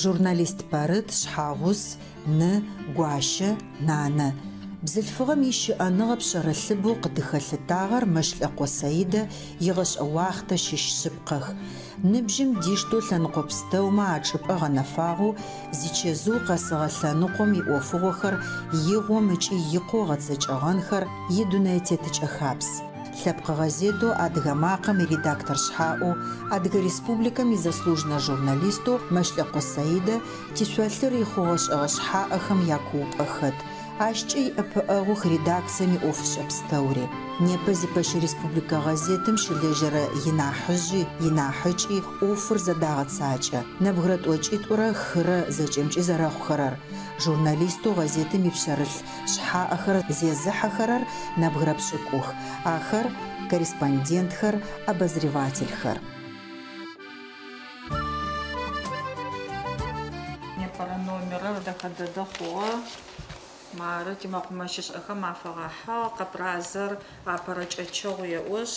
Журналист Барыт Шхагус Ны Гуащэ Нанэ. Бзылъфыгъэм ищыӏэныгъэ пшъэрылъыбэу къыдыхэлъытагъэр Мэшлӏэкъо Саидэ игъэшӏэ уахътэ щыщ шъыпкъэх. Ныбжьым диштэу лъэныкъо пстэумэ ачӏыпӏэ гъэнэфагъэу зичэзыу къэсыгъэ лъэныкъом иӏофыгъохэр игъом ыкӏи икъоу гъэцэкӏэгъэнхэр идунэе тетыкӏэ хабз. Лъэпкъэ газету Адыгэ макъэм иредактор шъхьаӏу Адыгэ Республикэм изаслуженэ журналисту Мэшлӏэкъо Саидэ тишъолъыр ихъугъэ шӏэгъэ шъхьаӏэхэм якуупӏэхэт. Ащкӏэ иӏэпыӏэгъух редакцием иӏофышӏэ пстэури. Непэ зипэщэ Республикэ газетым щылэжьэрэ инахьыжъи инахьыкӏи ӏофыр зэдагъэцакӏэ. Нэбгырэ тӏокӏитӏурэ хырэ зэкӏэмкӏи зэрэхъухэрэр. Журналисту газетым ипшъэрылъ шъхьаӏэхэр зезыхьэхэрэр нэбгырэ пшӏыкӏух. Ахэр корреспондентхэр, обозревательхэр. Непэрэ номерыр дэхэдэдэ хъугъэ. Мары тимэкъумэщышӏэхэм афэгъэхьыгъ, къэпразэр апэрэкӏэчъэгъу еӏош.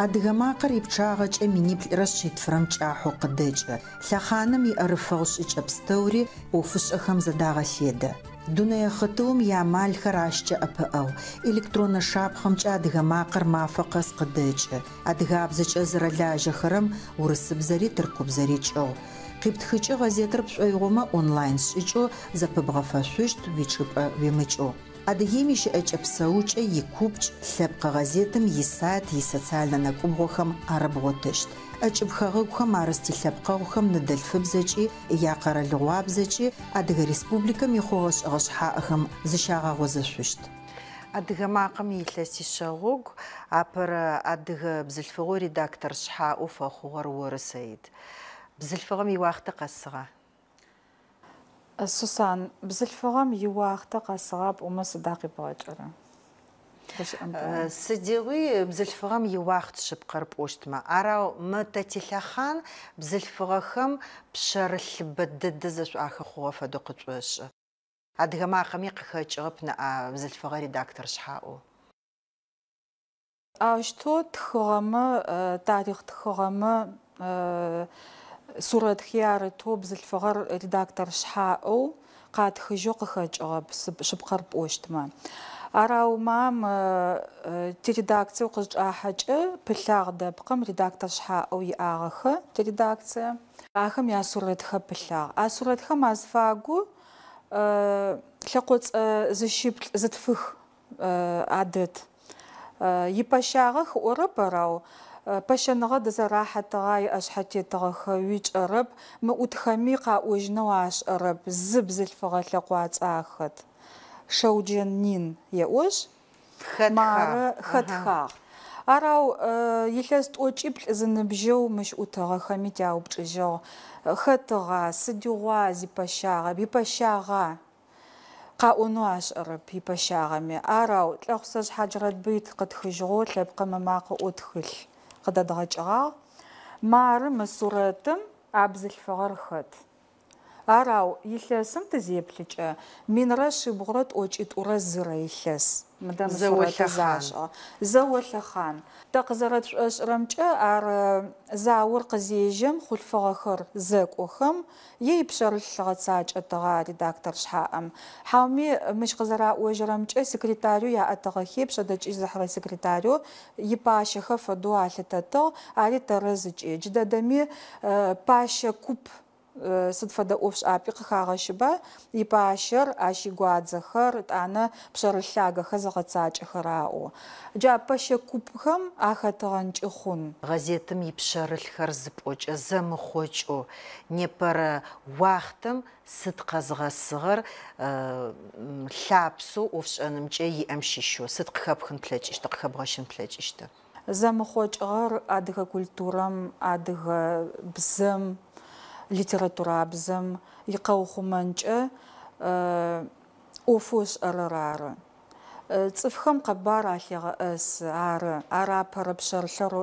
Адыгэ макъэр ипчъагъэкӏэ миниплӏрэ шъитфырэм кӏахьэу къыдэкӏы. Лъэхъаным иӏэрыфэгъу шӏыкӏэ пстэури ӏофышӏэхэм зэдагъэфедэ. Дунэе хъытыум ямалхэр ащкӏэ ӏэпыӏэгъу. Электроннэ шапхъэмкӏэ адыгэ макъэр мафэ къэс къыдэкӏы. Адыгабзэкӏэ зэрэлажьэхэрэм урысыбзэри тыркубзэри кӏыгъ. Къиптхыкӏэ газетыр пшӏоигъомэ онлайн шӏыкӏэу зэпыбгъэфэшъущт уичӏыпӏэ уемыкӏэу. Адыгеим ищыӏэкӏэ псэукӏэ икупчӏ лъэпкъэ газетым исайт исоциальнэ нэкӏубгъохэм арыбгъотэщт. Ӏэкӏыбхэгъэгухэм арысти лъэпкъэгъухэм ныдэлъфыбзэкӏи якъэрэлыгъуабзэкӏи Адыгэ Республикэм ихъугъэ шӏэгъэ шъхьаӏэхэм зыщагъэгъозэшъущт. Адыгэ макъэм илъэсишъэгъугу апэрэ адыгэ бзылъфыгъэу редактор шъхьаӏэу фэхъугъэр Орэ Саид. Бзылъфыгъэм иуахътэ къэсыгъа? Сусан, бзылъфыгъэм иуахътэ къэсыгъа пӏомэ сыда къибгъэкӏэра? Сыдигъуи бзылъфыгъэм иуахът шъыпкъэр пӏощтмэ. Арау мытэ тилъэхъан бзылъфыгъэхэм пшъэрылъыбэ дэдэ зэшӏуахэ хъугъэ фэдэу къытшӏошӏы. Адыгэ макъэми къыхэкӏыгъэп бзылъфыгъэ редактор шъхьаӏэу. Ащтэу тхыгъэмэ, тарихъ тхыгъэмэ сурэтхи арытэу бзылъфыгъэр редактор шъхьаӏэу къатхыжьэу къыхэкӏыгъэп шъыпкъэр пӏощтмэ. Арау мам тиредакциеу къызкӏахьэкӏэ пылъагъ дэпкъым редактор шъхьаӏэу иӏагъэхэ тиредакцие. Ахэм ясурэтхэ пылъагъ. Асурэтхэм азфагу лъэкъоцӏэ зыщиплӏ зытфых адэт. Ипэщагъэх ӏорэп арау. Пэщэныгъэ дызэрахьэтыгъа иӏэшъхьэтетыгъэхэ уикӏэрэп. Мы ӏутхэми къаӏожьынэу ашӏэрэп. Зы бзылъфыгъэ лъэкъуацӏэ ахэт. Шэуджэн еӏош. Мары хэтхагъ. Арау илъэс тӏокӏиплӏ зыныбжьэу мыщ ӏутыгъэхэми тяупчӏыжьыгъ. Хэтыгъа, сыдигъуа зипэщагъэ, ипэщагъа. Къаӏонэу ашӏэрэп ипэщагъэми. Арау лӏэхъу Сэж Хьаджэрэдбыит къытхыжьыгъэу лъэпкъэ мэмакъэ ӏотхылъ къыдэдгъэкӏыгъагъ. Мары мы сурэтым абзылъфыгъэр хэт. Арау илъэсым тызеплъыкӏэ минрэ шъибгъурэ тӏокӏитӏурэ зырэ илъэс. Мыдэ сурэтыр зашӏэ. Зэолъэхъан. Тэ къызэрэтшӏошӏырэмкӏэ ар заур къызежьэм хъулъфыгъэхэр зэкӏохэм ипшъэрылъ-гъэцакӏэтыгъа редактор шъхьаӏэм. Хьауми мыщ къызэраӏожьырэмкӏэ секретарю яӏэтыгъэхи пшъэдэкӏыжь зэхьырэ секретарю ипащэхэ фэдэу алъытэтыгъ. Ари тэрэзыкӏи. Джыдэдэми пащэ куп сыд фэдэ ӏофшӏапӏи къыхагъэщыба ипащэр ащигуадзэхэр тӏанэ пшъэрылъ-лъагэхэр зэгъэцакӏэхэр аӏо. Джа пащэ купхэм ахэтыгъэнкӏы хъун. Газетым ипшъэрылъхэр зыпӏокӏэ зэмыхъокӏэу непэрэ уахътэм сыд къэзгъэсыгъэр лъапсэу ӏофшӏэнымкӏэ иӏэм щыщэу сыд къыхэпхын плъэкӏыщтэ, къыхэбгъэщын плъэкӏыщтэ? Зэмыхъокӏыгъэр адыгэ культурэм, адыгэ бзэм, литературабзэм икъэухъумэнкӏэ ӏофэу ышӏэрэр ары. Цӏыфхэм къэбар алъегъэӏэсы ары. Арапэрэ пшъэрылъэр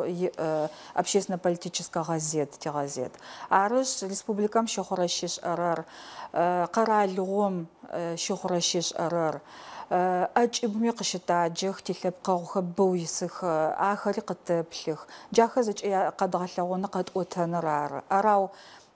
общественно-политическэ газет тигазет. Арышъ республикэм щыхъурэ щишӏэрэр, къэралыгъом щыхъурэ щишӏэрэр. Ӏэкӏыбми къыщытаджэх тилъэпкъэгъухэ бэу исых ахэри къытэплъых. Джахэ зэкӏэ къэдгъэлъэгъонэ къэтӏотэныр ары. Арау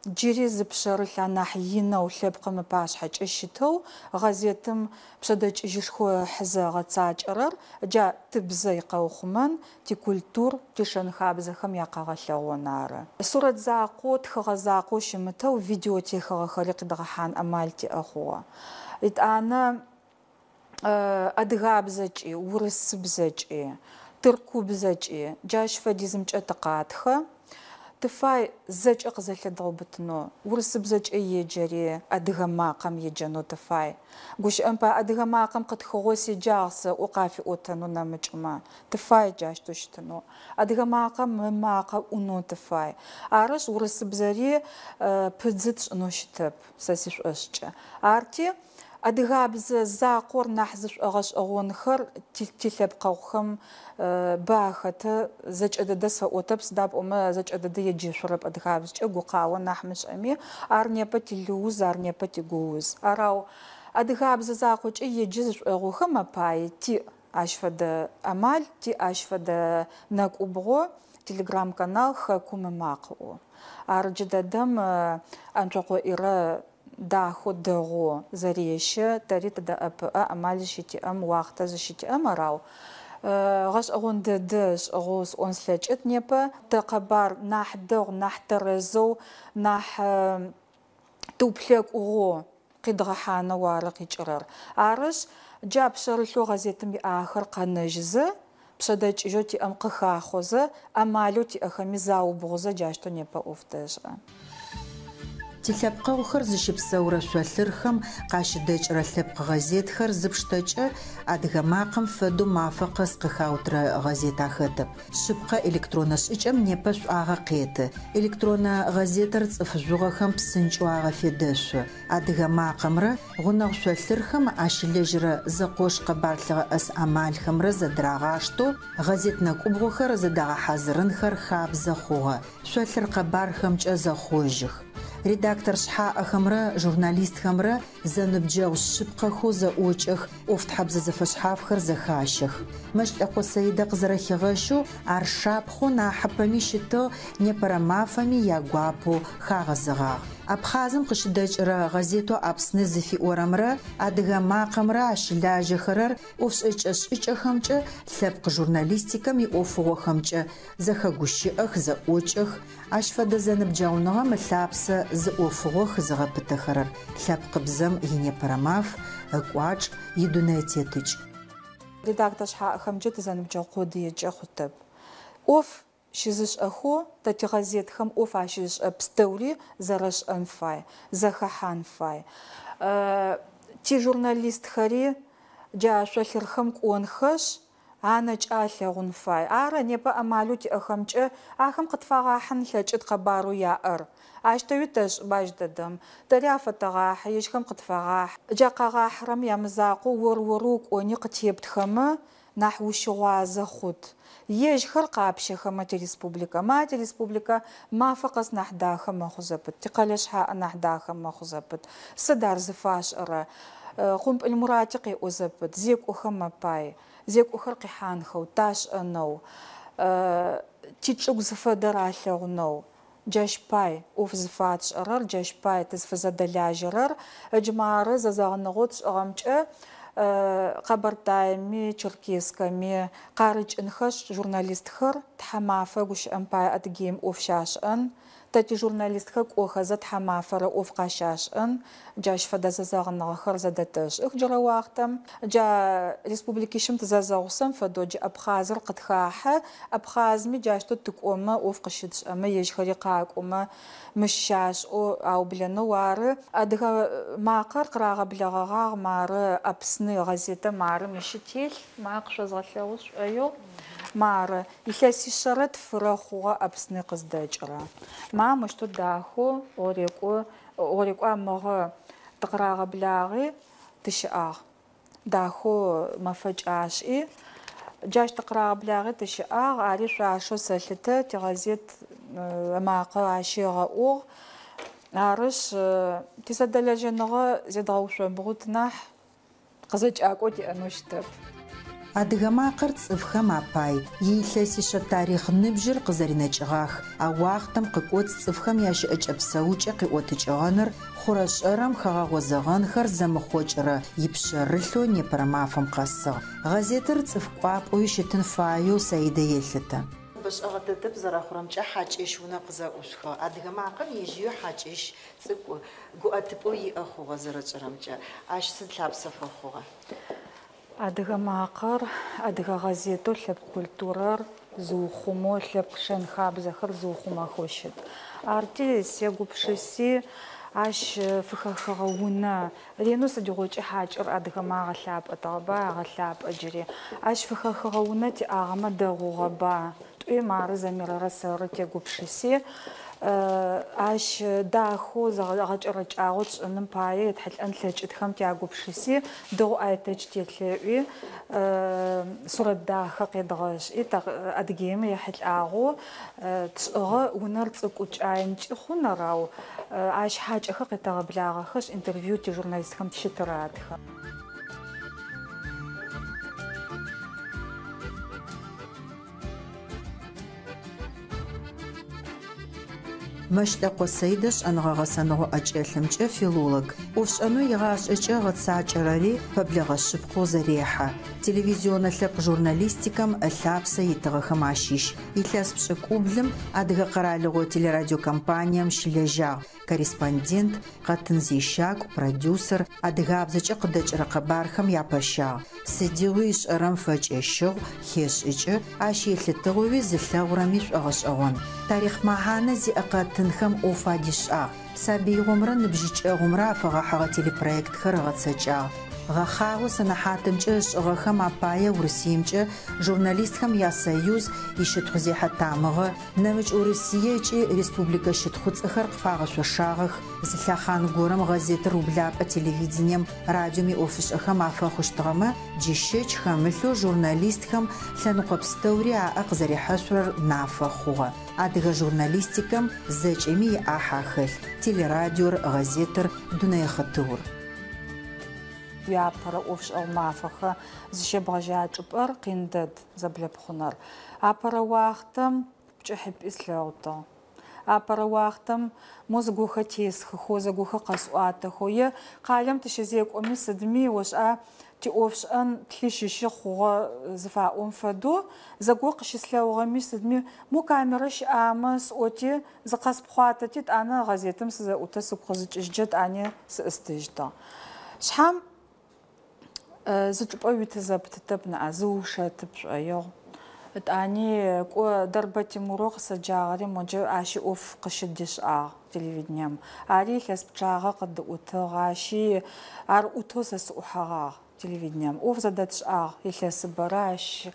جيري زبشرلح ناح ينا وشبق مباش حاج الشتو غازيتم بشدج جشخو حزا تاجرر جا تبزي قوخمن تي كولتور تشن خابزخم يقاغلغونار صورة زاقو تخغ زاقو شمتو فيديو تيخغ خلق دغحان امالتي اخوا انا ادغابزجي ورسبزجي تركو بزجي جاش فديزمج اتقاتخه تفاي زج أقزل ضربتنو ورسب زج أي جري أدغم ماقم يجنو تفاي قوش أمبا أدغم ماقم قد خوسي جارس وقافي أوتنو نمجما تفاي جاش تشتنو أدغم ماقم ماقم أنو تفاي أرش ورسب زري بزتش أنو شتب ساسيش أشجع أرتي أدغابز زاقور نحزش أغش أغونخر تلب قوخم باخت زج أددس فأوتبس داب أما زج أدد يجي شرب أدغابز أجو قاون نحمش أمي أرنيبا تلوز أرنيبا تجوز أراو أدغابز زاقوش يجيش أغوخم باي تي أشفد أمال تي أشفد ناك أبغو تليجرام канал خكوم ماقو أرجددم أنتقو إيرا даху дэгъу зэрешэ тэри тыдэӏэпыӏэ амал зыщытыӏэм уахътэ зыщытыӏэм арау гъэшӏэгъон дэдэ шӏэгъоу сӏон слъэкӏыт непэ тэкъэбар нахь дэгъу нахь тэрэзэу нахь тыуплъэкӏугъо къидгъэхьанэу ары къикӏырэр арышъ джа пшъэрылъэу газетым иӏахэр къэнэжьызэ пшъэдэкӏыжьэу тиӏэм къыхахъозэ амалэу тиӏэхэми заубгъузэ джащтэу непэ ӏоф дэжӏэ. Тилъэпкъэгъухэр зыщыпсэурэ шъолъырхэм къащыдэкӏрэ лъэпкъ газетхэр зыпштэкӏэ адыгэ макъым фэдэу мафэ къэс къыхаутырэ газет ахэтэп. Шъыпкъэ электронэ шӏыкӏэм непэ шӏуагъэ къеты. Электронэ газетэр цӏыф жъугъэхэм псынкӏэу агъэфедэшъо. Адыгэ макъымрэ гъунэгъу шъолъырхэм ащылэжьырэ зэкъош къэбарлъыгъэ ӏэс амалхэмрэ зэдрагъаштэу газет нэкӏубгъохэр зэдагъэхьазырынхэр хабзэ хъугъэ. Шъолъыр къэбархэмкӏэ зэхъожьых. Редактор шъхьаӏэхэмрэ журналистхэмрэ зэныбджэгъу шъыпкъэхэу зэӏокӏых, ӏофтхьабзэ зэфэшъхьафхэр зэхащэх. Мэщлӏэкъо Саидэ къызэрэхигъэщэу ар шапхъэу нахьыпэми щытыгъ, непэрэ мафэми ягуапэу хагъэзыгъагъ. Абхъазым къыщыдэкӏрэ газетэу Апсны зыфиӏорэмрэ адыгэ макъымрэ ащылажьэхэрэр ӏофшӏыкӏэ-шӏыкӏэхэмкӏэ лъэпкъ журналистикэм иӏофыгъохэмкӏэ зэхэгущыӏэх, зэӏокӏых. Ащ фэдэ зэныбджэгъуныгъэм ылъапсэ зыӏофыгъох зыгъэпытэхэрэр лъэпкъ бзэм инепэрэ маф, ыкӏуачӏ, идунэй тетыкӏ. Редактор шъхьаӏэхэмкӏэ тызэныбджэгъу къодыекӏэ хъутэп. ӏоф щызышӏэху тэ тигазетхэм ӏоф ащызышӏэ пстэури зэрэшӏэн фай, зэхэхьан фай. Тижурналистхэри джа шъолъырхэм кӏонхэшъ анэкӏэ алъэгъун фай. Ары непэ амалэу тиӏэхэмкӏэ ахэм къытфагъахьын лъэкӏыт къэбарэу яӏэр. Ащтэуи тэшӏ баж дэдэм. Тэри афэтэгъахьы, ежьхэм къытфэгъахь. Джа къэгъахьырэм ямызакъоу ор-орэу кӏони къытептхэмэ нахь ущыгъуазэ хъут. Ежьхэр къапщэхэмэ тиреспубликэ мафэ къэс нахь дахэ мэхъу зэпыт. Тикъэлэ шъхьаӏэ нахь дахэ мэхъу зэпыт. Сыд ар зыфашӏэрэ? Хъумпӏэл Мурати къеӏо зэпыт. Зекӏохэм мэпай. Зекӏохэр къихьанхэу, ташӏэнэу, тичӏыгу зыфэдэр алъэгъунэу. Джащпай ӏоф зыфатшӏэрэр, джащпай тызфызэдэлажьэрэр, ыджмары зэзэгъыныгъэу тшӏыгъэмкӏэ Къэбэрдайми, Черкескэми къарыкӏынхэшъ журналистхэр тхьамафэ гущыӏэм пай Адыгеим ӏоф щашӏэн. Тэти журналистхэр кӏохэзэ тхьамафэрэ ӏоф къащашӏэн. Джащ фэдэ зэзэгъыныгъэхэр зэдэтэшӏых джырэ уахътэм. Джа республикищым тызэзэгъусэм фэдэу джы Абхъазыр къытхахьы. Абхъазми джащтэу тыкӏомэ ӏоф къыщытшӏэмэ ежьхэри къакӏомэ мыщашӏэу аублэнэу ары. Адыгэ макъэр къырагъэблэгъэгъагъ мары Апсны газетэ мары мыщытелъ макъ шъозгъэлъэгъу шӏоеу. Мары илъэсишъэрэ тфырэ хъугъэ Апсны къыздэкӏрэ. Мамыштэу дахэу гъорекӏо амыгъэ тыкъырагъэблагъи тыщыӏагъ. Дахэу мэфэкӏашӏи. Джащ тыкъырагъэблагъи тыщыӏагъ. Ари шъуашэу сэлъытэ тигазет макъэ ащегъэӏугъ. Арышъ тизэдэлэжьэныгъэ зедгъэушъобыгъут нахь къызэкӏакӏоу тиӏэнэу щытэп. Адыгамакъыр цӏыфхэм апай илъэсишъэ тарихъ ныбжьыр къызэринэкӏыгъэх. А уахътэм къыкӏоц цӏыфхэм ящыӏэкӏэ псэукӏэ къиӏотыкӏыгъэныр хъурэшӏэрэм хэгъэгъозэгъэнхэр зэмыхъокӏырэ ипшъэрылъэу Непэрэ мафэм къэсыгъ. Газетыр цӏыф кӏуапӏэуи щытын фаеу Саидэ елъытэ. Бэшӏэгъэ дэдэп зэрэхъурэмкӏэ хьакӏищ унэ къызэӏушхы. Адыгамакъым ежьыю хьакӏищ цӏыкӏу гуӏэтыпӏэу иӏэ хъугъэ зэрэкӏырэмкӏэ. Ащ сыд лъапсэ фэхъугъэ? Адыгамакъыр, адыгэ газетэу лъэпкъ культурэр зыухъумэу лъэпкъ шэн-хабзэхэр зыухъумэхэу щыт. Арти сегупшыси ащ фыхэхыгъэ унэ ренэу сыдигъокӏи хьакӏыр адыгэмэ агъэлъапӏэтыгъэба, агъэлъапӏэ джыри. Ащ фыхэхыгъэ унэ тиӏагъэмэ дэгъугъэба. Тӏуи мары зэмерэрэ сэры тегупшыси ащ дахэу зэгъэкӏэрэкӏагъэу тшӏыным пае етхьылӏэн лъэкӏытхэм тягупшыси дэгъу ӏаетэкӏ телъэӏуи сурэт дахэ къедгъэшӏи Адыгеимэ ехьылӏагъэу тшӏыгъэ унэр цӏыкӏукӏаенкӏи хъунэр ау ащ хьакӏэхэр къетэгъэблагъэхэш интервью тижурналистхэм тщытыратхэ. Мэщтӏэкъо Саидэ шӏэныгъэ-гъэсэныгъо ӏэкӏэлъымкӏэ филолог. Ӏофшӏэнэу игъашӏэкӏэ гъэцакӏэрэри пэблэгъэшъыпкъэу зерехьэ. Телевизионнэ лъэпкъ журналистикэм ылъапсэ итыгъэхэм ащыщ. Илъэс пшӏыкӏублым Адыгэ къэралыгъо телерадиокомпанием щылэжьагъ. Корреспондент, къэтын зещакӏу, продюсер, адыгабзэкӏэ къыдэкӏырэ къэбархэм япэщагъ. Сыдигъуи ишӏэрэм фэкӏэщыгъу, хешӏыкӏы, ащ елъытыгъуи зылъэгъурэми шӏуэгъэшӏэгъон. Тарихъ мэхьанэ зиӏэ къэтынхэм ӏоф адишӏагъ. Сабыигъомрэ ныбжьыкӏэгъумрэ афэгъэхьыгъэ телепроектхэр ыгъэцэкӏагъ. Гъэхъагъо сэнэхьатэмкӏэ ышӏыгъэхэм апае Урысиемкӏэ журналистхэм ясоюз ищытхъу зехьэтамыгъэ, нэмыкӏ Урысие ыкӏи республикэ щытхъуцӏэхэр къыфагъэшъошагъэх. Зылъэхъан горэм газетыр ублапӏэ телевидением, радиоми ӏофышӏэхэм афэхъущтыгъэмэ, джыщэкӏ хэмылъэу журналистхэм лъэныкъо пстэури аӏэ къызэрихьэшъурэр нафэ хъугъэ. Адыгэ журналистикэм зэкӏэми иӏахь ахэлъ. Телерадиор, газетыр, дунэехъытыур. Япэрэ ӏофшӏэгъу мафэхэ зыщебгъэжьакӏыпӏэр къиндэд зэблэпхъунэр. Апэрэ уахътэм пкӏыхьыпӏи слъэгъутыгъ. Апэрэ уахътэм мо зыгухэ тесхыхэу, зыгухэ къэсӏуатэхэу е къалэм тыщызекӏоми сыдми ошӏа тиӏофшӏэн тлъищыщы хъугъэ зыфаӏом фэдэу зэгу къыщыслъэгъугъэми сыдми мо камерэ щыӏамэ сӏоти зыкъэспхъуатэти тӏанэ газетым сызэӏутэ сыгу къызыкӏыжькӏэ тӏани сыӏыстыжьтыгъ. Шъхьам зычӏыпӏэ уитызэптытэп наӏэ зыушэтып шӏоигъу. Тӏани кӏо Дэрбэ Тимурэ къысэджагъэри моджэ ащи ӏоф къыщыдишӏагъ телевидением. Ари илъэс пчъагъэ къыдыӏутыгъ ащи ар ӏутэу сэ сыӏухьэгъагъ телевидением. ӏоф зэдэтшӏагъ илъэсыбэрэ ащ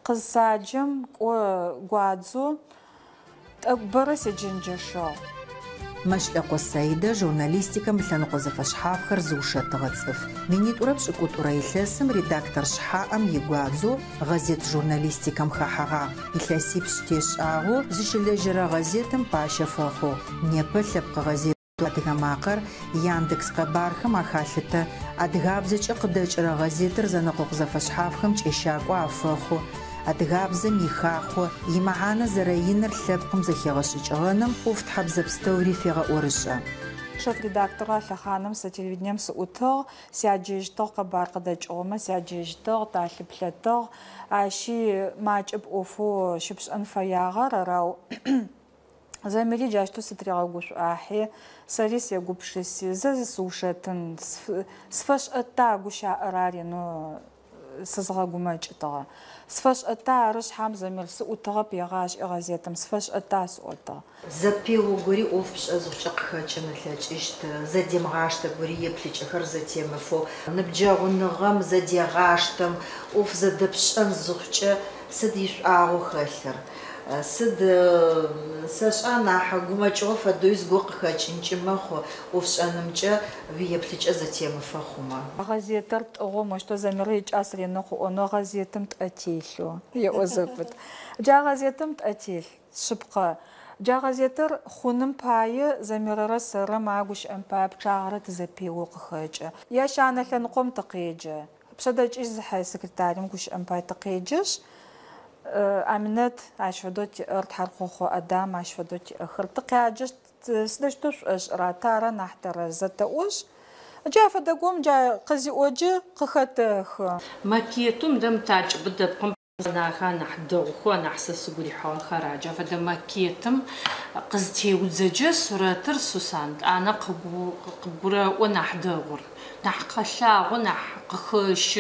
къызсаджэм кӏо гуадзо тӏэкӏу бэрэ седжэнджэшыгъ. Мэщтӏэкъо Саидэ журналистикэм лъэныкъо зэфэшъхьафхэр зыушэтыгъэ цӏыф. Минитӏурэ пшӏыкӏутӏурэ илъэсым редактор шъхьаӏэм игуадзо газет журналистикэм хэхьагъагъ. Илъэсипшъ тешӏагъэу зыщылэжьэрэ газетым пащэ фэхъугъ. Непэ лъэпкъэ газет Адыгамакъэр Яндекс къэбархэм ахалъытэ. Адыгабзэкӏэ къыдэкӏырэ газетыр зэныкъо зэфэшъхьафхэм кӏэщакӏо афэхъу. Адыгабзэм ихахъо, имэхьанэ зэрэиныр лъэпкъым зэхегъэшӏыкӏыгъэным ӏоф тхьабзэ пстэури фегъэӏорышӏэ. Шеф-редактора лъэхъаным сэ телевидением сыӏутыгъ, сяджэжьтыгъ къэбар къыдэкӏыгъэмэ сяджэжьтыгъ, талъыплъэтыгъ. Ащи макӏэп ӏофэу щыпшӏэн фэягъэр арау зэмери джащтэу сытригъэгушӏуахьи, сэри сегупшыси, зэ зысыушэтын, сфэшӏэта гущаӏэр аренэу сызгъэгумэкӏытыгъэ. Сфэшӏэта ары шъхьам зэмер сыӏутыгъэп егъашӏи газетым, сфэшӏэта сыӏотыгъ. Зэпео гори ӏоф пшӏэзыгъукӏэ къыхэкӏын ылъэкӏыщт, зэдемгъаштэ гори еплъыкӏэхэр зэтемыфэу, ныбджэгъуныгъэм зэдегъаштэм ӏоф зэдэпшӏэн зыгъукӏэ сыд ишӏуагъэу хэлъыр? Сыд сэшӏа нахь гумэкӏыгъо фэдэу зыгу къыхэкӏынкӏи мэхъу ӏофшӏэнымкӏэ уиеплъыкӏэ зэтемыфэ хъумэ. Газетэр тӏыгъо мощто зэмерэ икӏас ренэу хъуӏонэу газетым тӏэтелъу еӏо зэпыт. Джа газетым тӏэтелъ шъыпкъэ. Джа газетэр хъуным пае зэмерэрэ сэрэм агущыӏэм пае пчъагъэрэ тызэпео къыхэкӏы. Ящанэ лъэныкъом тыкъеджэ. بشداج إزحى سكرتاري مكوش أمباي تقيجش أمنت عشفدوت أرد حرقوخو أدام عشفدوت أخر تقيجش سدشتوش أش راتارا نحتر زتوش جا فدقوم جا قزي أوجي قختخ ماكيتوم دم تاج بدأ بقم ناخا نحدو خو نحسس قولي حوا خراجة فدا ماكيتم قزتي وزجة سوراتر سوساند أنا قبورة ونحدور نحقشا ونحقخش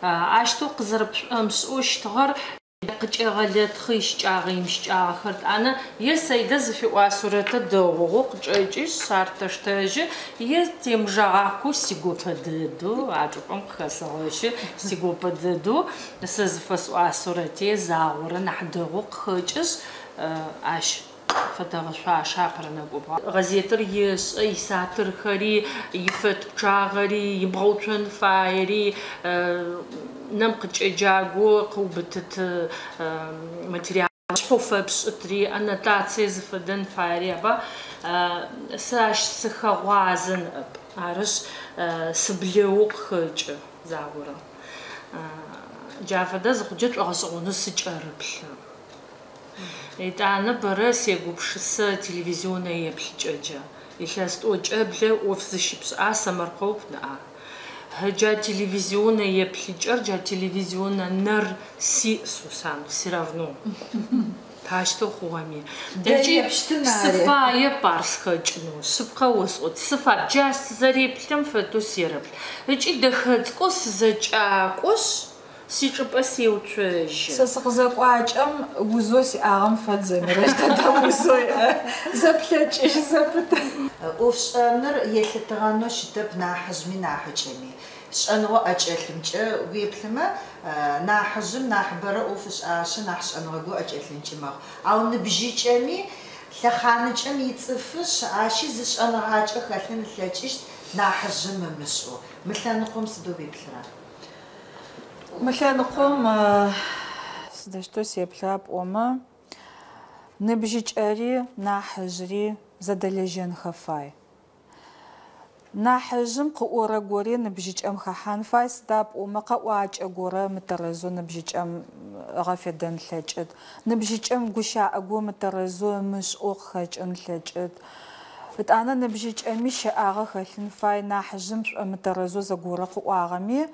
عشتو قزرب مسؤوش تغر قج غلط خيش جاغيمش جاخرت أنا يسيد زفي واسورة دوغو قج صارتشتاج يتم جاكو سيغوبددو عجبهم خسوش سيغوبددو سزفس واسورتي زاور نحدغو خجس عش فتغشوا شاقرنا بوبا غزيتر يس يساتر خري يفت جاغري يبغوتن فايري نمقج جاغو قوبتت ماتريال شوفه بسطري أنا تاتسيز فدن فايريبا ساش سخوازن اب عرش سبليوق خج زاورا جافدا زخجت أغسقون سجاربل إتانا برس يجوبشس تلفزيون يبلجأجا يخاست أوجأبله وفزشيبس سمرقوب نأ هجا تلفزيون يبلجأ جا تلفزيون نر سي سوسان سيرافنو تاشتو خوامي دجي صفا يبارس خجنو صفا وسقط صفا جاس زريبلم فتو سيربل هجي دخزقوس زجاقوس سيجبسي وتشج سسقزق واجم وزوسي أعم فزن رشتا وزوي زبلج إيش زبط وفش أمر يلتغانو شتب ناحجمي ناحجمي شأنو أجلمج ويبلما ناحجم ناحبر وفش آش ناحش أنغو أجلمج ما أو نبجيجمي لخانجم يتصفش عاشي زش أنغاج أخلين لجيش ناحجم مشو مثلا نقوم سدو بيبلرا مثلا نقوم سدشتو سيبلاب أما نبجيج أري ناحجري زدلجين خفاي ناحجم قورة قوري نبجيج أم خحان فاي سداب أما قواج أقورة مترزو نبجيج أم غافدن لجد نبجيج أم قشا أقو مترزو مش أوق خجن لجد أنا نبجيج أمي شاقة خلين فاي ناحجم مترزو زقورة قواغمي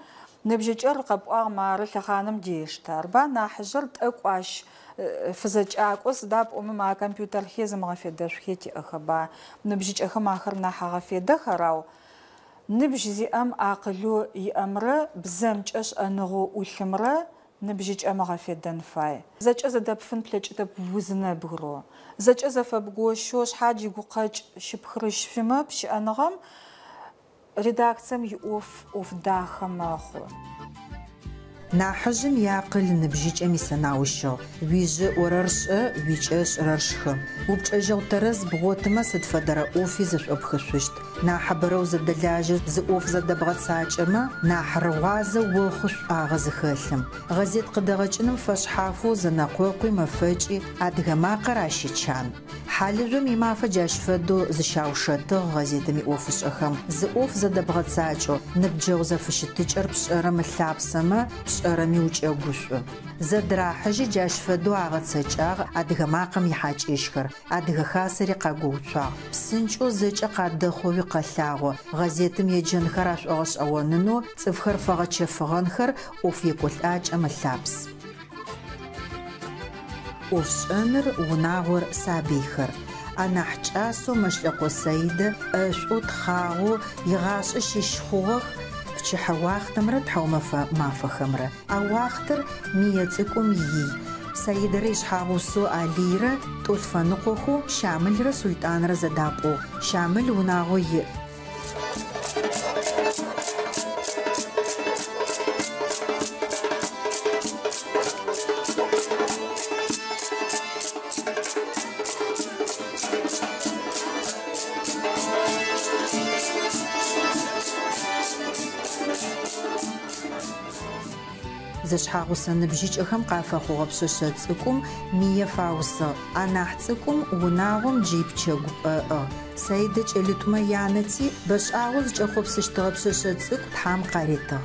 نبجيج أرقب أغمار لخانم ديشتار با ناحجر تأقواش فزج أقوس داب مع كمبيوتر خيزم غفيدة شخيتي أخبا نبجيج أخم آخر ناحا غفيدة خراو نبجيزي أم أقلو يأمر بزمج أش أنغو وشمرة نبجيج أم غفيدة نفاي زج أزا داب فنتلج داب وزنا بغرو زج أزا فبقوشوش حاجي قوقاج شبخرش فيما بشي أنغم редакциям يوف داخم أخو ناحجم يعقل نبجيج أمي سناوشو ويجي وررش ويجيش ررشخ وبجاجو ترز بغوتما سدفدر أوفي زش أبخشوشت ناحبرو زدلاجة زأوف زدبغت ساجما ناحرواز وخش آغاز خلم غزيت قدغجنم فشحافو زناقوقي مفاجئ أدغما قراشي چان حالجم يما فجاش فدو زشاوشتغ غزيتمي أوفش أخم زأوف زدبغت ساجو نبجاو زفشتج أربش أرملابسما أرمي وجه أوجوشو زدرا حجي جاش فدو عغت سجاغ أدغ ماقم يحاج إشكر أدغ خاسري قاقوشا بسنجو زجا قاد خوي قلاغو غزيتم يجن خراش أغش أولنو تفخر فغت شفغنخر وفي كل آج أملابس وفش أمر وناغور سابيخر أنا حجاسو مشلقو سيد أشو تخاغو يغاش إشيشخوغ شي حواختمرة تحوم ما فخمرة أواختر ميتكم يي سيد ريش حاوسو آليرة توفى نقوخو شامل رسولتان رزدابو شامل وناغوي زشحاغوسا نبجيج أخم قافا خوغ بشاشة تسكم مية فاوسا أناح تسكم وناغم جيب تشاقب سيدج اللي تما يعنتي باش أغوز جاخوب سشتغب شاشة تسك تحام قاريتا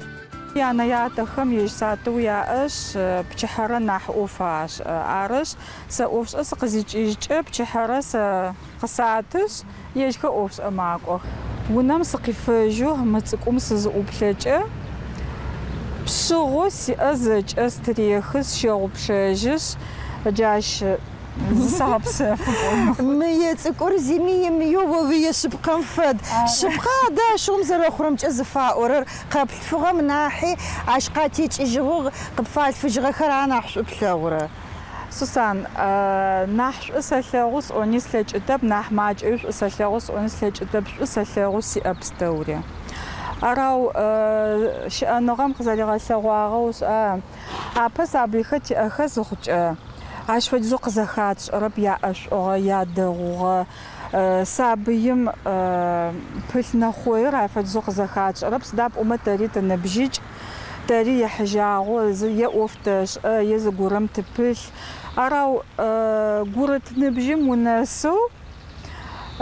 يعني ياتخم يجساتو ياش بشحرة نحوفاش عرش سأوفش أسقزيج إيج بشحرة قساتش يجك أوفش أماكو ونام سقيفجو متسقوم سزقوبلج بشغوس أزج أستريخس شغو بشجش جاش صعب سافر مية تكور زمية ميو ويا شبقا فد شبقا دا شوم زر خرم جزفا أورر قبل فغم ناحي عشقاتي تجوغ قبل فات فجغ خرانا حشب ثورة سوسان نحش أسلوس أونيس لج أدب نح ماج إيش أسلوس أونيس لج أدب أسلوس أبستوري أراو شأنغام خزالي غسواغوس أبس أبيخت أخذ عاش فجزق زخات رب يعش أو يادغ سابيم بلنا خوير فجزق زخات رب سداب تريت النبجيج تري حجاغو يوفتش يزغورم تبل أراو غورت نبجي مناسو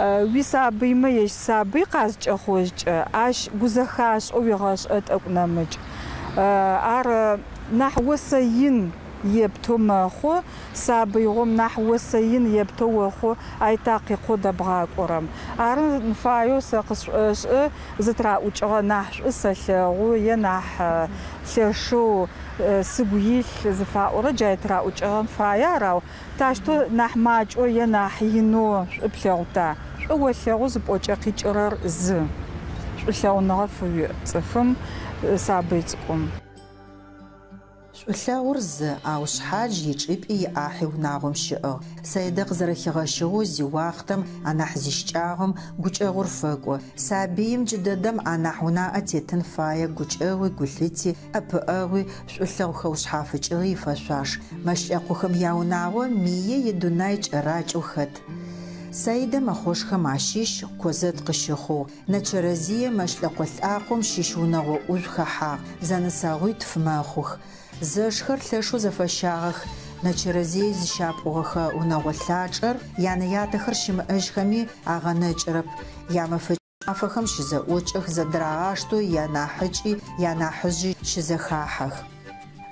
ويسابي ما يش سابي قاز أخوج عاش جزخاش أو يغاش أتقنامج أر نحو سين يبتو ماخو سابيغم نحو سين يبتو خو أيتاقي خود بغاك أورم أرن نفايو سقش زترا وجه نحش سلغو ينح شرشو سبويل زفا ورجع ترا وجه فايا راو تاشتو نحماج أو ينح ينو بلغتا أول شغوز بوجه قيجرر ز شو نغف يتصفم سابيتكم شوثاورز أوش حاج يجيب أحي ونعم شقة سيدق زرخيغشو زي وقتم أنا حزيشتاهم قوش غرفقو سابيم جددم أنا حونا أتيتن فايا قوش قلتي أبقاوي شوثاو خوش حافج فشاش مش أقوخم ياوناو مية يدونايج راج وخد سيدة مخوش خماشيش كوزت قشخو نتشرزية مش لقوث آقوم شيشونغو أوزخحا زانساغويت فماخوخ زشخر ثشو زفشاغخ نتشرزي زشابوغخ ونغوثاجر يعني ياتخر شمأجخمي أغنجرب يامفجافخم شزاوچخ زدراغاشتو ياناحجي ياناحجي شزخاحخ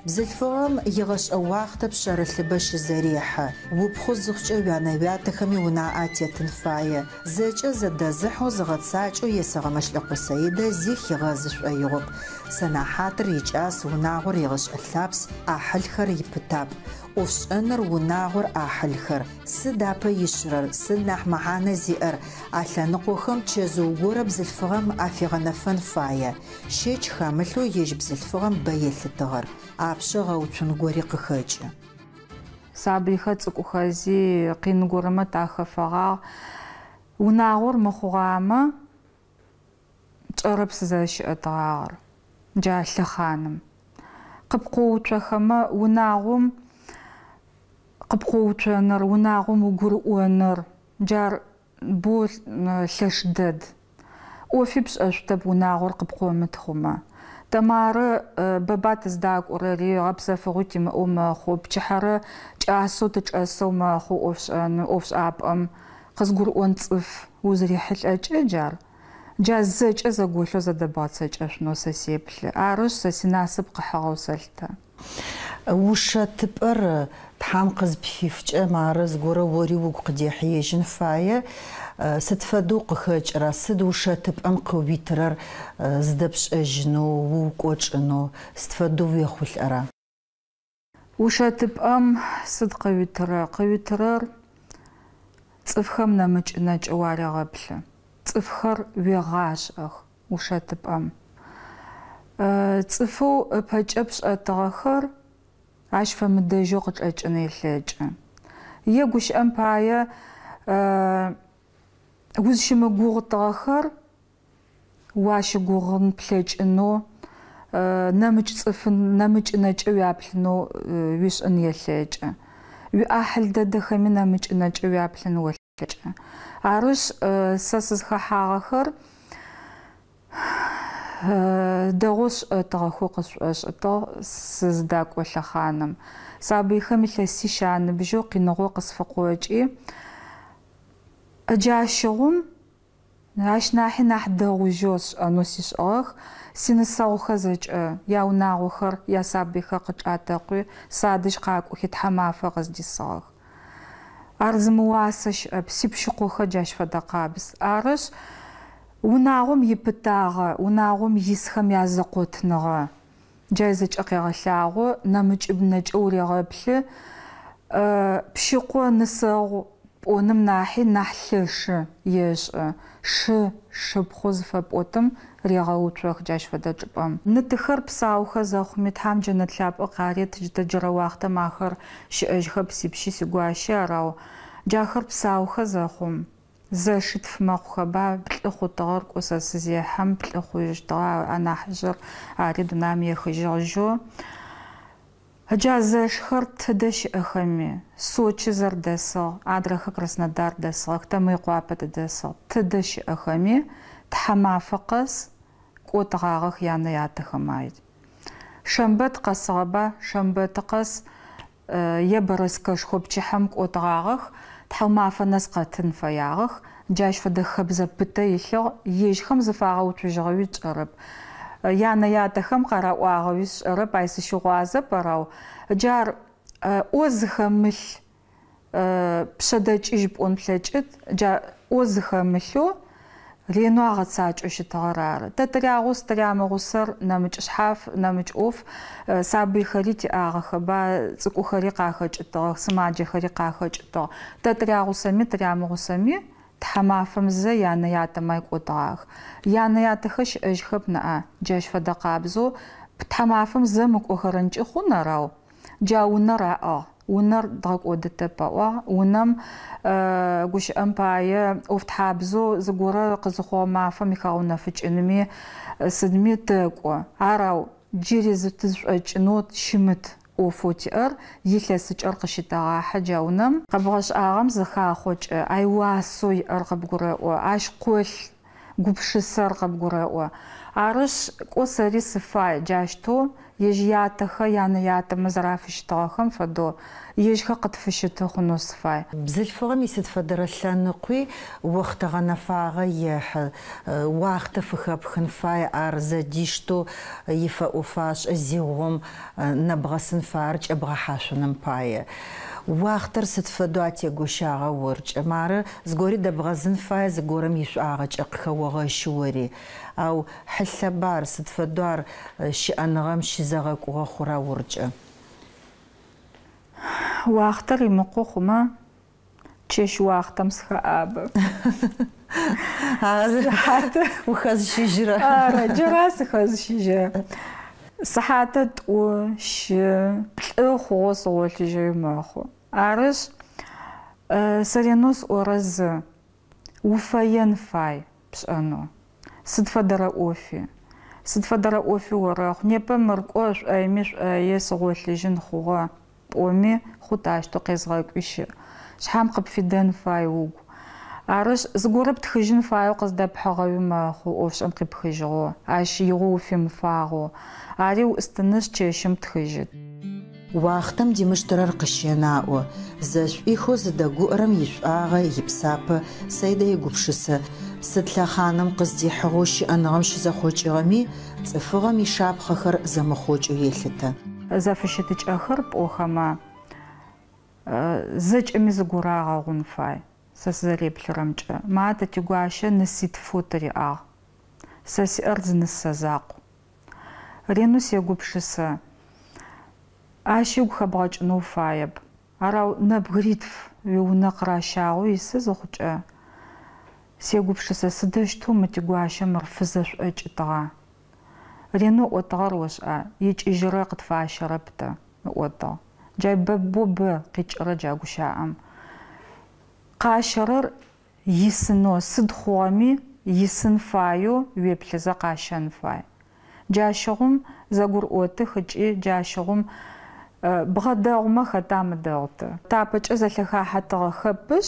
بزلفهم يغش أواخت بشرث بش زريحة وبخوز زخجو ياناواتخمي وناعات يتنفاية زجا زدازحو زغتساجو يسغمش لقو سيدة زيخ يغازش أيغب سنا حاطر يجاس وناغر يغش أثابس أحلخر يبتاب وفشأنر وناغر أحلخر سدابا يشرر سنح معانا زيئر أثانقوخم تشزوغور بزلفهم أفيغنفن فاية شيج خاملو يج بزلفهم بيثتغر أبشغ وتنغوري قخاج سابيخة تقوخازي قينغورما تاخفغا وناغر مخوغاما تقربس زاش أطغار جا لخانم قبقوتخما وناغم قبقوتنر وناغم وغرؤنر جار بول لشدد وفي بس أشتب وناغر قبقومتخما تمار ببات زداك أوريري غبسة فغوتي ما خو بشحرة جاسو تجاسو ما خو أوفش أب قصقر أنصف وزري حل أجار جازج إذا قولوا زدبات سج أشنو سسيبل عارش سسناسب قحاو سلتا وش تبقر تحمقز بفيفج مارز قرا وري وقدي حيجن فايا ستفدو قخج راسد وش تبقى مقويترر زدبش أجنو وقوش إنه ستفدو ويخول أرا وش تبقى صدق قويترر تفهم نمج نج واري غبله تفخر ويغاش وش تبقى تفو بهجبش أتغخر عاش فمدجو قد أجني اللاج يجوش أمبايا وزش مجوغ تغخر واش جوغن بلاج إنه نمج صفن نمج نج ويابلنو ويش أن يلاج وأحل ددخ من نمج نج ويابلنو ولاج عرش ساسز خاخر دغوش تغخو قصوش أطا سزداك ولا خانم صابي خمسة سيشان بجو قنغو قصفقوجي أجاشغم аш нахи нах дэгъужьос аносиш ах синысауха зэкӏэ яунагъохэр ясабихэ къычӏатэкъуи садыжь къакӏохи тхьамафэ къыздисыгъэх. Ар зымыуасэ щыӏэп сипшъыкъохэ джащ фэдэ къабз. Арышъ унагъом ипытагъэ, унагъом исхэм язэкъотныгъэ. Джай зэкӏэ къегъэлъагъо нэмыкӏыбнэкӏэ урегъэплъы пшыкъо нысэгъу пӏоным нахи нахь лъэшы ешӏэ. Шыпхъо зыфэпӏотым регъэуцох джащ фэдэ чӏыпӏэм. Нытыхэр псаухэ зэхъуми тхьам джэнэ тлъапӏэ къарет джыдэджэрэ уахътэм ахэр щыӏэжьхэ псипщи сигуащэ арау. Джахэр псаухэ зэхъум. Зэшитф мэхъухэба плӏы хъутыгъэр кӏо сэ сызехьэм плӏы хъуижьтыгъэ анахьыжъыр ари дунаим ехыжьыгъжьо. Джа зэшхэр тыдэ щыӏэхэми Сочи зэрдэсыгъ, Адрэхэ Краснодар дэсыгъэх, Тэмыйкъуапэ дэсыгъ. Тыдэ щыӏэхэми тхьамафэ къэс кӏотыгъагъэх янэ ятэхэм ай. Шэмбэт къэсыгъэба Шэмбэты къэс ебэрэскэшхо пчыхьэм кӏотыгъагъэх. Тхьаумафэ нэс къэтын фэягъэх. Джащ фэдэ хэбзэ пытэ илъыгъ ежьхэм зыфагъэуцужьыгъэуи чӏэрэп. Янэ ятэхэм къэраӏуагъэуи сшӏэрэп, ай сыщыгъуазэп арау. Джар ӏо зыхэмылъ пшъэдэкӏыжь пӏон плъэкӏыт, джа ӏо зыхэмылъэу ренэу агъэцакӏэу щытыгъэр ары. Тэ тырягъус тырямыгъусэр нэмыкӏ шъхьаф, нэмыкӏ ӏоф сабыйхэри тиӏагъэхэба цӏыкӏухэри къахэкӏытыгъэх, сымаджэхэри къахэкӏытыгъ. Тэ тырягъусэми тырямыгъусэми тхьамафэм зэ янэ ятэмэ кӏотыгъагъэх. Янэ ятэхэ щыӏэжьхэп нэӏа. Джащ фэдэ къабзэу тхьамафэм зэ мыкӏохэрэнкӏи хъун арау. Джа унэр аӏыгъ. Унэр дгъэкӏодытэ пэӏуагъ. Унэм гущыӏэм пае ӏофтхьабзэу зыгорэ къызыхъугъэ мафэм ихэгъунэфыкӏынми сыдми тэкӏо. Арау джыри зытышӏокӏынэу щымыт ӏофэу тиӏэр илъэсыкӏэр къыщытэгъахьэ джа унэм къэбгъэшӏагъэм зыхахъокӏы ай уасэу иӏэр къыбгурэӏо, ащ къолъ гупшысэр къыбгурэӏо. Арышъ кӏо сэри сыфай джащтэу ежь ятэхэ янэ ятэмэ зэрафыщытыгъэхэм фэдэу ежьхэ къытфыщыты хъунэу сыфай. Бзылъфыгъэм исыд фэдэрэ лъэныкъуи уахътэ гъэнэфагъэ ехьы. Уахътэ фыхэпхын фай ар зэдищтэу ифэӏофашӏэ зигъом нэбгъэсын фаер кӏэбгъэхьашъонэм пае. Уахътэр сыд фэдэу атегощагъэ оркӏэ. Мары зыгори дэбгъэзын фай, зыгорэм ишӏуагъэкӏэ къыхэогъэщы ори. Ау хьылъэбар сыд фэдэу ар щыӏэныгъэм щызэгъэкӏугъэ хъура оркӏэ. Уахътэр имыкъо хъумэ чэщ уахътэм сыхэӏабэ. Сыхьатэ ухэзыщыжьырэ. Ары, джыра сыхэзыщыжьэ. Сыхьатэ тӏу, щы, плӏы хъугъэу сыгъолъыжьэуи мэхъу. Арышъ сэренэу сӏорэ зы уфэен фай пшӏэнэу. Сыд фэдэрэ ӏофи. Сыд фэдэрэ ӏофи орэхъу. Непэ мыр кӏо шӏуайми шӏуае сыгъолъыжьын хъугъэ. Пӏоми хъутащтэу къезгъэкӏуи щыӏ. Шъхьам къыпфидэн фай угу. Арышъ зыгорэ птхыжьын фаеу къыздэпхьыгъэуи мэхъу ӏофшӏэм къипхыжьыгъэу. Ащ игъо уфимыфагъэу. Ари уӏыстынышъ чэщым тхыжьыт. Уахътэм димыштырэр къыщенаӏо. Зэшӏуихэу зыдэгуӏэрэм ишӏуагъэ, ипсапэ, сэйдэ игупшысэ. Сыд лъэхъаным къыздихьыгъэу щыӏэныгъэм щызэхъокӏыгъэми, цӏыфыгъэм ишапхъэхэр зэмыхъокӏэу елъытэ. Зэфыщытыкӏэхэр пӏохэмэ зэкӏэми зыгорагъэгъун фай. Сэ сызэреплъырэмкӏэ. Матэ тигуащэ ныситфу тыриӏагъ. Сэ сиӏэр зынысэ закъу. Ренэу сегупшысэ. Ащ игу хэбгъэкӏынэу фаеп. Арау нэбгыритф уиунэ къыращагъэу исы зыхъукӏэ. Сегупшысэ сыдэщтэу мы тигуащэм ыр фызэшӏуӏэкӏытыгъа. Ренэу ӏотыгъэр ошӏа. Икӏыжьырэ къытфащэрэптэ ыӏотыгъ. Джай бэбо къикӏырэ джагущаӏэм. Къащэрэр исынэу сыд хъугъэми isen fayu uêplhıze khaşen fay. Caşığım zegur'otı xıç'i caşığım bğedağıma xeta mıdağıtı. Tapıç'ı zelhexahatığe xepış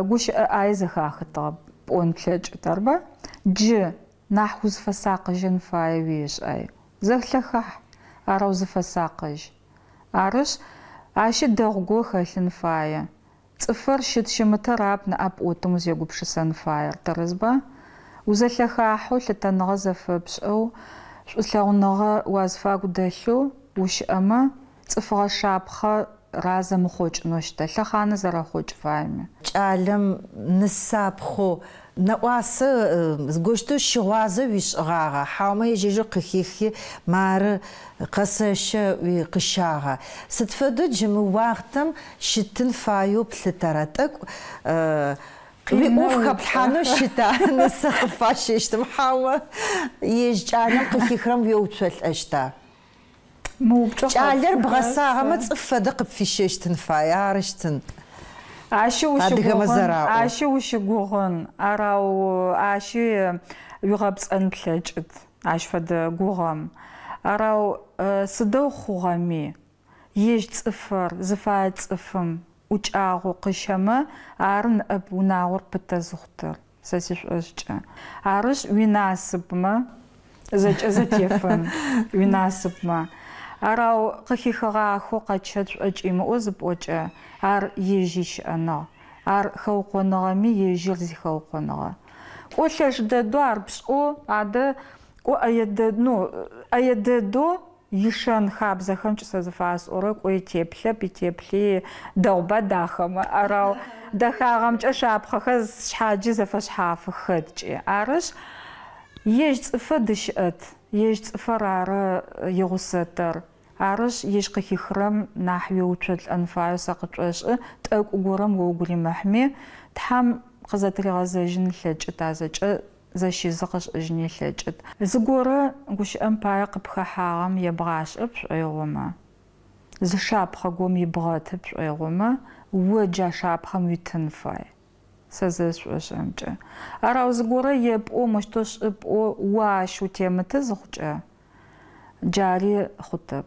guş ay zexaxıtığe p'on plheç'ıterba cı nah uzfesakıjın fay uiş ay. Zexlexah ara uzfesakıj. Arış aşı dağgo xelhın faye. цифр щит щемытарап на апотом зегупшисан фаер тарызба узалхаху лъытаныгъэ зэфэпшӏэу шӏулъэгъуныгъэ уазфагу дэлъу ущыӏэмэ цифыгъэ шапхъэ разэмыхъокӏынэу щыта лъэхъанэ зэрэхъокӏ фаеми. Кӏалэм нысапхъо нэӏуасэ згощтэу щыгъуазэ уишӏыгъагъа, хьаумэ ежьэжьы къыхихи мары къэсэщэ къыщагъа. Сыд фэдэу джэмы уахътэм щытын фаеу плъытэрэ тӏэкӏу уиӏоф хэплъхьанэу щыта нысэ къыфащэщтым, хьаумэ ежь кӏалэм къыхихрэм уеуцолӏэщта. Кӏалэр бгъэсагъэмэ цӏыф фэдэ къыпфищэщтын фай, арыщтын. Ащи ущыгугъын, арау ащи уигъэпцӏэн плъэкӏыт, ащ фэдэ гугъэм. Арау сыдэу хъугъэми, ежь цӏыфыр, зыфае цӏыфым ӏукӏагъо къыщэмэ, ары ныӏэп унагъор пытэ зыхъутыр, сэ сишӏошӏкӏэ. Арышъ уинасыпмэ, зэкӏэ зэтефын, уинасыпмэ. Арау къыхихыгъахо къэчъэт шӏуӏэкӏимыӏо зыпӏокӏэ, ар ежьи щыӏэныгъ. Ар хэукъоныгъэми ежьыр зихэукъоныгъэ. Кӏо лъэшъ дэдэу ар пшӏэу адэ кӏо ӏэе дэдэу ишэн хабзэхэм кӏысэ зыфасӏорэ кӏо итеплъэп, итеплъи дэгъуба дахэмэ. Арау дэхагъэмкӏэ шапхъэхэ шъхьаджи зэфэшъхьафы хэткӏи. Арышъ ежь цӏыфэ дыщыӏэт. Ежь цӏыфэр ары игъусэтэр. Арышъ ежь къыхихрэм нахь уеуцолӏэн фаеу сэ къычӏошӏы, тӏэкӏу горэм о угу римыхьми, тхьэм къызэтригъэзэжьын лъэкӏыт, азэкӏэ зэщизы къышӏыжьыни лъэкӏыт. Зыгорэ гущыӏэм пае къыпхахьагъэм ебгъашӏэ пшӏоигъомэ. Зы шапхъэ гом ибгъэты пшӏоигъомэ, о джа шапхъэм уитын фай. Сэ зэшӏошӏэмкӏэ. Арау зыгорэ епӏо мыщтэу шӏыпӏо уащ утемытэ зыхъукӏэ. Джари хъутэп.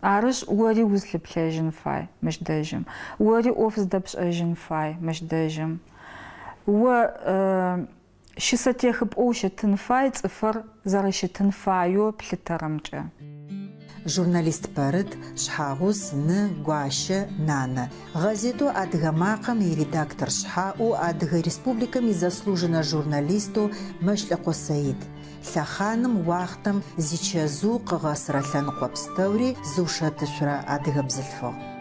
Арышъ ори узлъыплъэжьын фай мыщ дэжьым. Ори ӏоф здэпшӏэжьын фай мыщ дэжьым. О щысэтехыпӏэу щытын фай цӏыфыр зэрэщытын фаеу плъытэрэмкӏэ. Журналист Пэрыт Шъхьагъус Ны Гуащэ Нанэ. Газету Адыгэ макъэм и редактор шъхьаӏу Адыгэ Республикэм изаслуженнэ журналисту Мэщлӏэкъо Саид. Лъэхъаным уахътэм зичэзу къыгъэсырэ лъэныкъо пстэури зыушэтышъурэ адыгэ бзылъфыгъ.